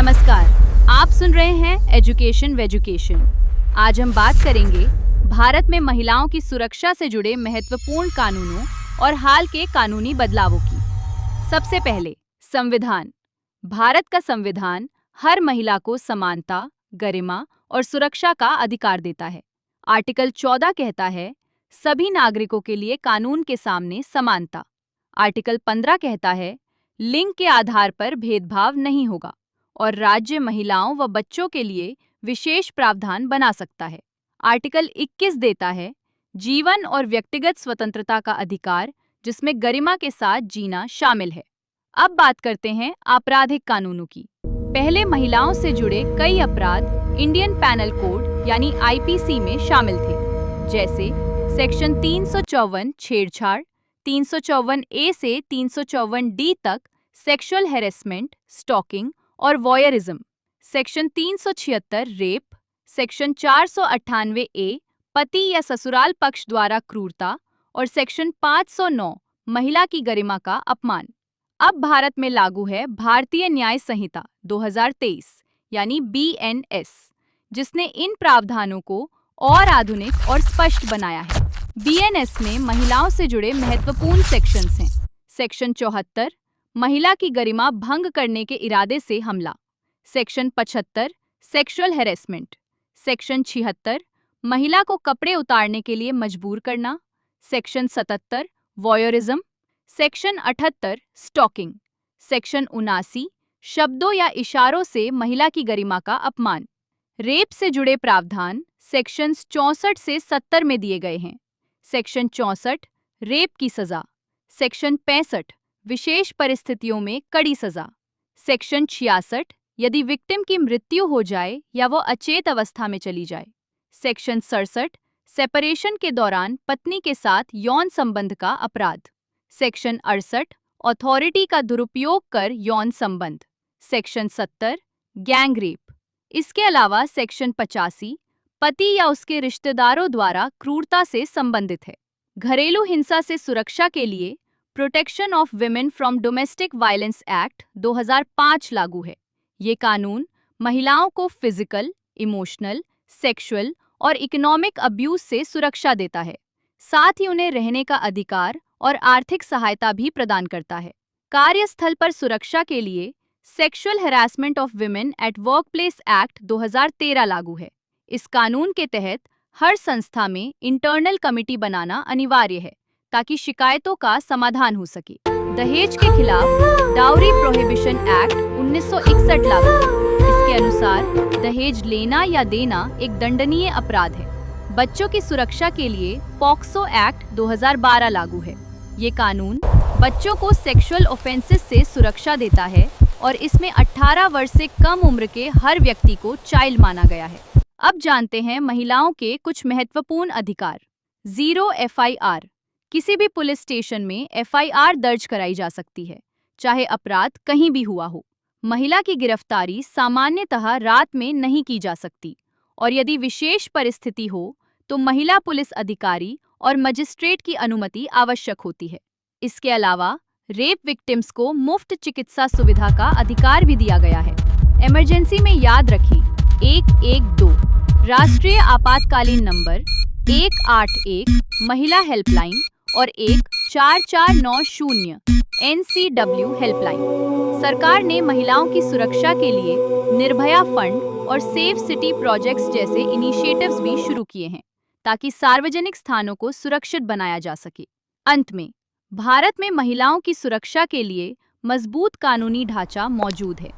नमस्कार, आप सुन रहे हैं एजुकेशन वेजुकेशन। आज हम बात करेंगे भारत में महिलाओं की सुरक्षा से जुड़े महत्वपूर्ण कानूनों और हाल के कानूनी बदलावों की। सबसे पहले, संविधान। भारत का संविधान हर महिला को समानता, गरिमा और सुरक्षा का अधिकार देता है। आर्टिकल 14 कहता है, सभी नागरिकों के लिए कानून के सामने समानता। आर्टिकल 15 कहता है, लिंग के आधार पर भेदभाव नहीं होगा और राज्य महिलाओं व बच्चों के लिए विशेष प्रावधान बना सकता है। आर्टिकल 21 देता है, जीवन और व्यक्तिगत स्वतंत्रता का अधिकार, जिसमें गरिमा के साथ जीना शामिल है। अब बात करते हैं आपराधिक कानूनों की। पहले महिलाओं से जुड़े कई अपराध इंडियन पैनल कोड यानी आईपीसी में शामिल थे, जैसे सेक्शन 354 छेड़छाड़, 354 ए से 354 डी तक सेक्सुअल हैरेसमेंट, स्टॉकिंग और वॉयरिज्म, सेक्शन 376 रेप, सेक्शन 498 ए पति या ससुराल पक्ष द्वारा क्रूरता और सेक्शन 509 महिला की गरिमा का अपमान। अब भारत में लागू है भारतीय न्याय संहिता 2023 यानी बीएनएस, जिसने इन प्रावधानों को और आधुनिक और स्पष्ट बनाया है। बीएनएस में महिलाओं से जुड़े महत्वपूर्ण सेक्शंस हैं। सेक्शन 74 महिला की गरिमा भंग करने के इरादे से हमला, सेक्शन 75 सेक्सुअल हैरेसमेंट, सेक्शन 76 महिला को कपड़े उतारने के लिए मजबूर करना, section 77 voyeurism, section 78 stalking, section 79 शब्दों या इशारों से महिला की गरिमा का अपमान। रेप से जुड़े प्रावधान सेक्शंस 64 से 70 में दिए गए हैं। सेक्शन 64 रेप की सजा, सेक्शन 65 विशेष परिस्थितियों में कड़ी सजा, सेक्शन 66 यदि विक्टिम की मृत्यु हो जाए या वो अचेत अवस्था में चली जाए, सेक्शन 67 सेपरेशन के दौरान पत्नी के साथ यौन संबंध का अपराध, सेक्शन 68 अथॉरिटी का दुरुपयोग कर यौन संबंध, सेक्शन 70 गैंग रेप। इसके अलावा सेक्शन 85 पति या उसके रिश्तेदारों द्वारा क्रूरता से संबंधित है। घरेलू हिंसा से सुरक्षा के लिए protection of women from domestic violence act 2005 लागू है। ये कानून महिलाओं को फिजिकल, इमोशनल, सेक्सुअल और इकोनॉमिक अब्यूज से सुरक्षा देता है। साथ ही उन्हें रहने का अधिकार और आर्थिक सहायता भी प्रदान करता है। कार्यस्थल पर सुरक्षा के लिए sexual harassment of women at workplace act 2013 लागू है। इस कानून के तहत हर संस्था में इंटरनल कमिटी बनाना अनिवार्य है ताकि शिकायतों का समाधान हो सके। दहेज के खिलाफ डाउरी प्रोहिबिशन एक्ट 1961 लागू है। इसके अनुसार दहेज लेना या देना एक दंडनीय अपराध है। बच्चों की सुरक्षा के लिए पॉक्सो एक्ट 2012 लागू है। ये कानून बच्चों को सेक्सुअल ऑफेंसेस से सुरक्षा देता है और इसमें 18 वर्ष से कम उम्र के हर व्यक्ति को चाइल्ड माना गया है। अब जानते हैं महिलाओं के कुछ महत्वपूर्ण अधिकार। 0 एफआईआर, किसी भी पुलिस स्टेशन में एफआईआर दर्ज कराई जा सकती है, चाहे अपराध कहीं भी हुआ हो। महिला की गिरफ्तारी सामान्यतः रात में नहीं की जा सकती और यदि विशेष परिस्थिति हो तो महिला पुलिस अधिकारी और मजिस्ट्रेट की अनुमति आवश्यक होती है। इसके अलावा रेप विक्टिम्स को मुफ्त चिकित्सा सुविधा का अधिकार भी दिया गया है। इमरजेंसी में याद रखें 112 राष्ट्रीय आपातकालीन नंबर, 181 महिला हेल्पलाइन और 1490 एनसीडब्ल्यू हेल्पलाइन। सरकार ने महिलाओं की सुरक्षा के लिए निर्भया फंड और सेफ सिटी प्रोजेक्ट्स जैसे इनिशिएटिव्स भी शुरू किए हैं ताकि सार्वजनिक स्थानों को सुरक्षित बनाया जा सके। अंत में, भारत में महिलाओं की सुरक्षा के लिए मजबूत कानूनी ढांचा मौजूद है,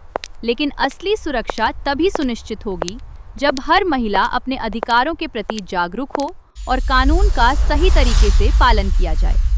लेकिन असली सुरक्षा तभी सुनिश्चित होगी जब हर महिला अपने अधिकारों के प्रति जागरूक हो और कानून का सही तरीके से पालन किया जाए।